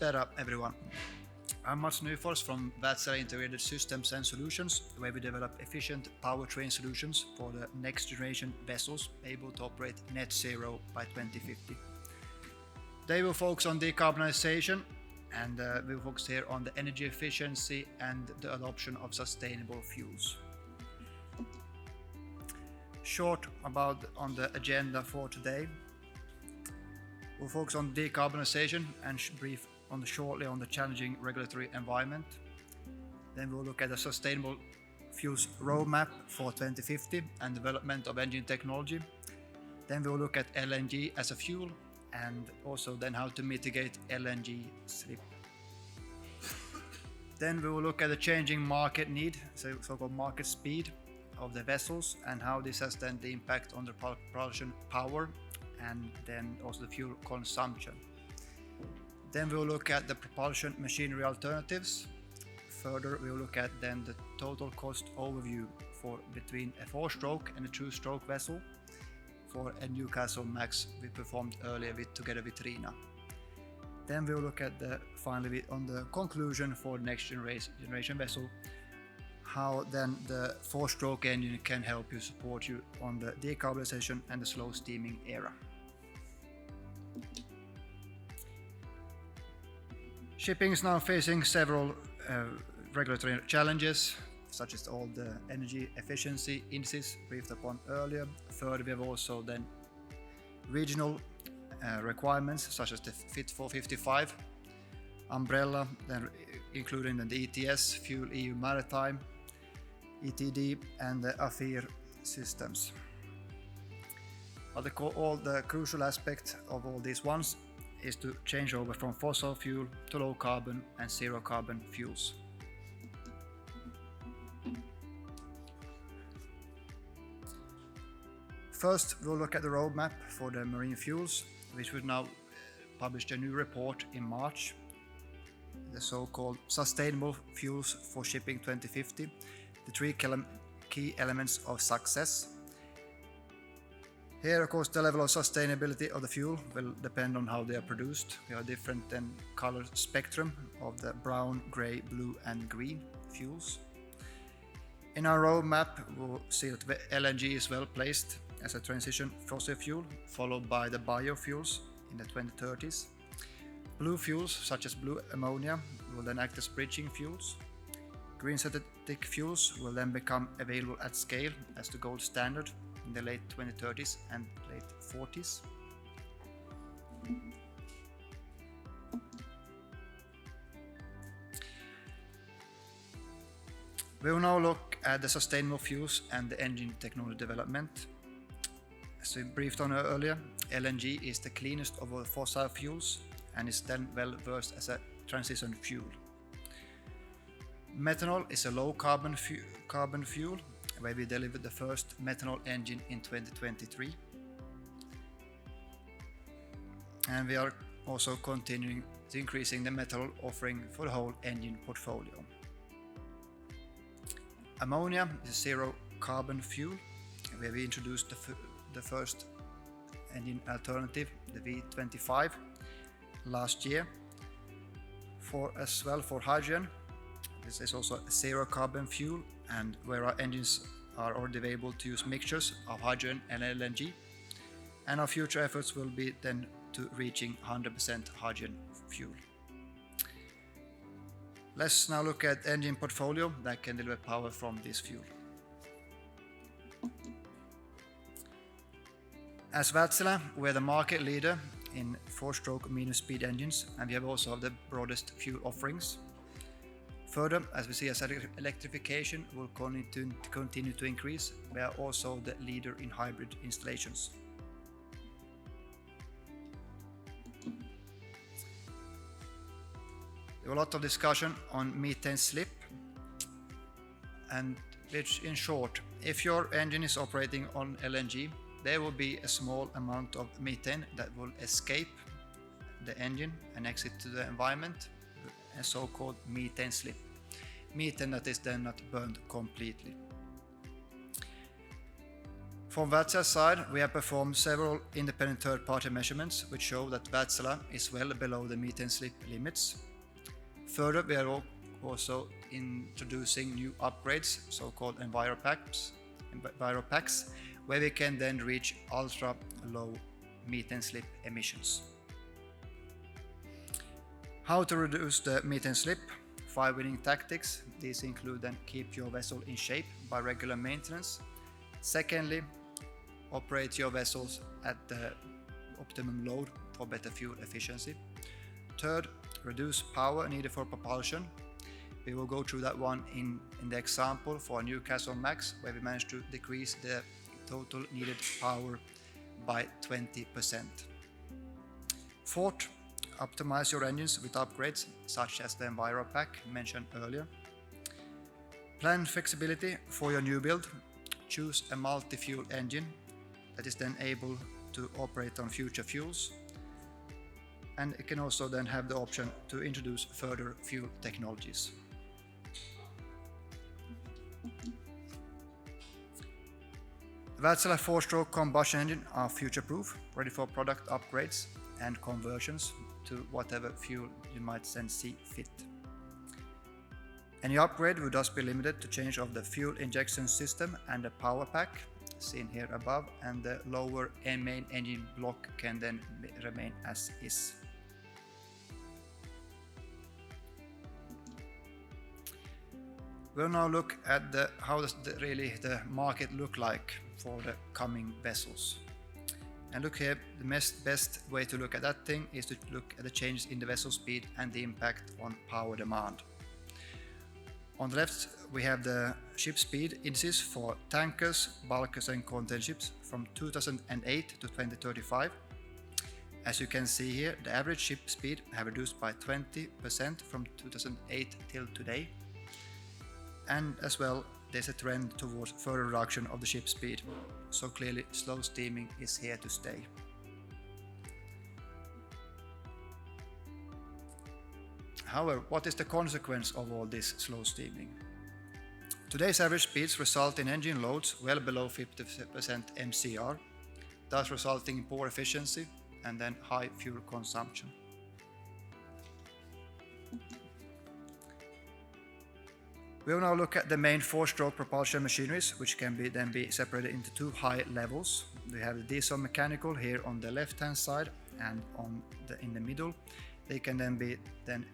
Kalispera everyone. I'm Nyfors from Wärtsilä Integrated Systems and Solutions, where we develop efficient powertrain solutions for the next generation vessels able to operate net zero by 2050. They will focus on decarbonization, and we will focus here on the energy efficiency and the adoption of sustainable fuels. Short about on the agenda for today. We'll focus on decarbonization and brief shortly on the challenging regulatory environment. Then we'll look at the sustainable fuels roadmap for 2050 and development of engine technology. Then we'll look at LNG as a fuel and also then how to mitigate LNG slip. Then we will look at the changing market need, so-called market speed of the vessels, and how this has then the impact on the propulsion power and then also the fuel consumption. Then we will look at the propulsion machinery alternatives. Further, we will look at then the total cost overview for between a 4-stroke and a 2-stroke vessel for a Newcastle Max we performed earlier together with Rina. Then we will look at finally on the conclusion for the next generation vessel, how then the 4-stroke engine can help you support you on the decarbonization and the slow steaming era. Shipping is now facing several regulatory challenges, such as all the energy efficiency indices briefed upon earlier. Further, we have also then regional requirements, such as the Fit for 55 umbrella, then including the ETS, Fuel EU Maritime, ETD, and the AFIR systems. But all the crucial aspect of all these ones is to change over from fossil fuel to low carbon and zero carbon fuels. First, we'll look at the roadmap for the marine fuels, which we've now published a new report in March, the so-called Sustainable Fuels for Shipping 2050, the 3 key elements of success. Here, of course, the level of sustainability of the fuel will depend on how they are produced. We have different color spectrum of the brown, grey, blue and green fuels. In our roadmap, we'll see that LNG is well placed as a transition fossil fuel, followed by the biofuels in the 2030s. Blue fuels, such as blue ammonia, will then act as bridging fuels. Green synthetic fuels will then become available at scale as the gold standard in the late 2030s and late 40s. We will now look at the sustainable fuels and the engine technology development. As we briefed on earlier, LNG is the cleanest of all fossil fuels and is then well versed as a transition fuel. Methanol is a low carbon fuel, where we delivered the first methanol engine in 2023. And we are also continuing to increasing the methanol offering for the whole engine portfolio. Ammonia is a zero carbon fuel, where we introduced the first engine alternative, the V25, last year. As well for hydrogen, this is also a zero carbon fuel, and where our engines are already able to use mixtures of hydrogen and LNG, and our future efforts will be then to reaching 100% hydrogen fuel. Let's now look at engine portfolio that can deliver power from this fuel. As Wärtsilä, we're the market leader in 4-stroke medium-speed engines, and we have also the broadest fuel offerings. Further, as we see as electrification will continue to increase, we are also the leader in hybrid installations. There was a lot of discussion on methane slip, and which in short, if your engine is operating on LNG, there will be a small amount of methane that will escape the engine and exit to the environment, a so-called methane slip. Methane that is then not burned completely. From Wärtsilä's side, we have performed several independent third-party measurements which show that Wärtsilä is well below the methane slip limits. Further, we are also introducing new upgrades, so-called EnviroPacks, where we can then reach ultra-low methane slip emissions. How to reduce the methane slip? 5 winning tactics. These include then keep your vessel in shape by regular maintenance. Secondly, operate your vessels at the optimum load for better fuel efficiency. Third, reduce power needed for propulsion. We will go through that one in the example for Newcastle Max, where we managed to decrease the total needed power by 20%. Fourth, optimize your engines with upgrades such as the EnviroPack mentioned earlier. Plan flexibility for your new build. Choose a multi-fuel engine that is then able to operate on future fuels, and it can also then have the option to introduce further fuel technologies. Wärtsilä 4-stroke combustion engine are future-proof, ready for product upgrades and conversions to whatever fuel you might then see fit. Any upgrade would thus be limited to change of the fuel injection system and the power pack, seen here above, and the lower main engine block can then remain as is. We'll now look at how does the market look like for the coming vessels. And look here, the best way to look at that thing is to look at the changes in the vessel speed and the impact on power demand. On the left, we have the ship speed indices for tankers, bulkers and container ships from 2008 to 2035. As you can see here, the average ship speed have reduced by 20% from 2008 till today. And as well, there's a trend towards further reduction of the ship speed. So clearly, slow steaming is here to stay. However, what is the consequence of all this slow steaming? Today's average speeds result in engine loads well below 50% MCR, thus resulting in poor efficiency and then high fuel consumption. We will now look at the main 4-stroke propulsion machineries, which can then be separated into 2 high levels. We have the diesel mechanical here on the left-hand side, and in the middle. They can then be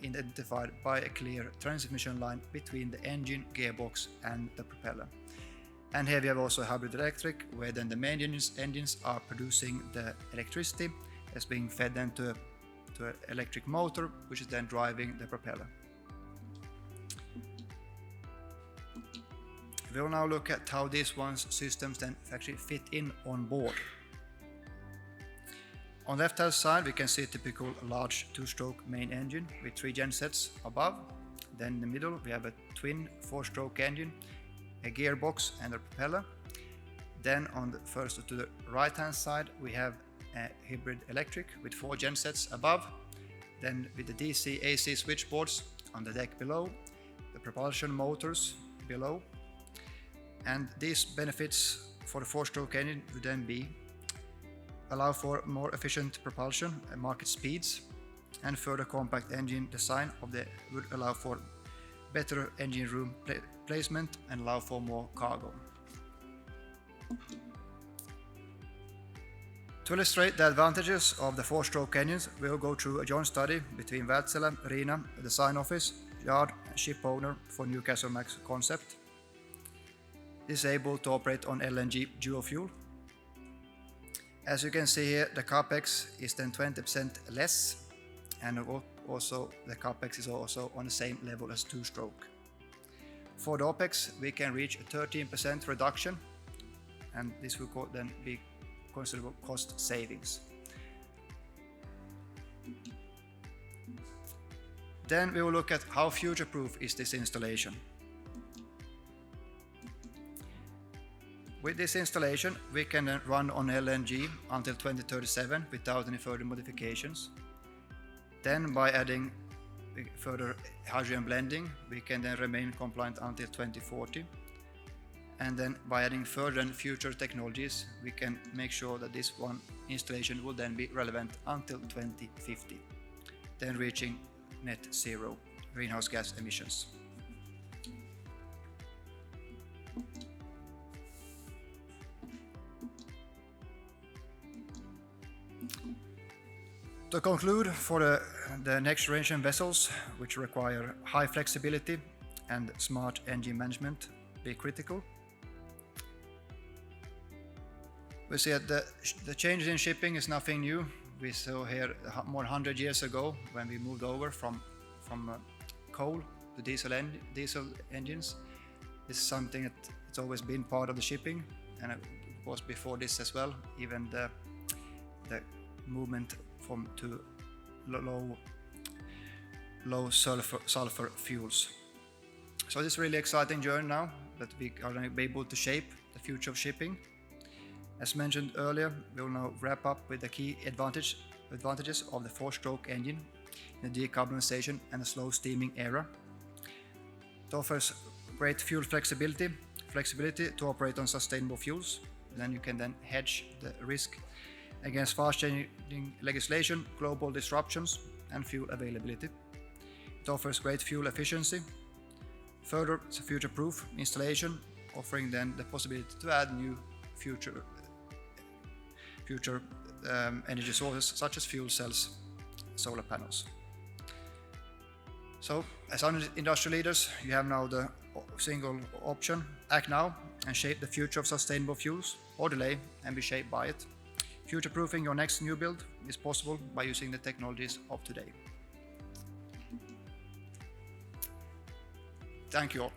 identified by a clear transmission line between the engine, gearbox and the propeller. And here we have also hybrid electric, where then the main engines are producing the electricity as being fed then to an electric motor, which is then driving the propeller. We will now look at how these systems then actually fit in on board. On the left-hand side, we can see a typical large 2-stroke main engine with 3 gensets above. Then in the middle, we have a twin 4-stroke engine, a gearbox and a propeller. Then on the first to the right-hand side, we have a hybrid electric with 4 gensets above. Then with the DC AC switchboards on the deck below, the propulsion motors below. And these benefits for the 4-stroke engine would then be allow for more efficient propulsion and market speeds, and further compact engine design would allow for better engine room placement and allow for more cargo. To illustrate the advantages of the 4-stroke engines, we will go through a joint study between Wärtsilä, RINA, the design office, yard and ship owner for Newcastle Max concept. This is able to operate on LNG dual fuel. As you can see here, the capex is then 20% less, and also the capex is also on the same level as 2-stroke. For the OPEX, we can reach a 13% reduction, and this will then be considerable cost savings. Then we will look at how future-proof is this installation. With this installation, we can then run on LNG until 2037 without any further modifications. Then by adding further hydrogen blending, we can then remain compliant until 2040. and then by adding further and future technologies, we can make sure that this one installation will then be relevant until 2050, then reaching net zero greenhouse gas emissions. To conclude, for the next generation vessels, which require high flexibility and smart engine management, be critical. We see that the changes in shipping is nothing new. We saw here more than 100 years ago when we moved over from coal to diesel engines. This is something that it's always been part of the shipping, and it was before this as well, even the movement to low sulfur fuels. So this is really exciting journey now that we are going to be able to shape the future of shipping. As mentioned earlier, we will now wrap up with the key advantages of the 4-stroke engine in the decarbonization and the slow steaming era. It offers great fuel flexibility to operate on sustainable fuels. Then you can hedge the risk against fast-changing legislation, global disruptions, and fuel availability. It offers great fuel efficiency. Further, it's a future-proof installation, offering then the possibility to add new future energy sources such as fuel cells, solar panels. So, as industry leaders, you have now the single option: act now and shape the future of sustainable fuels, or delay and be shaped by it. Future-proofing your next new build is possible by using the technologies of today. Thank you all.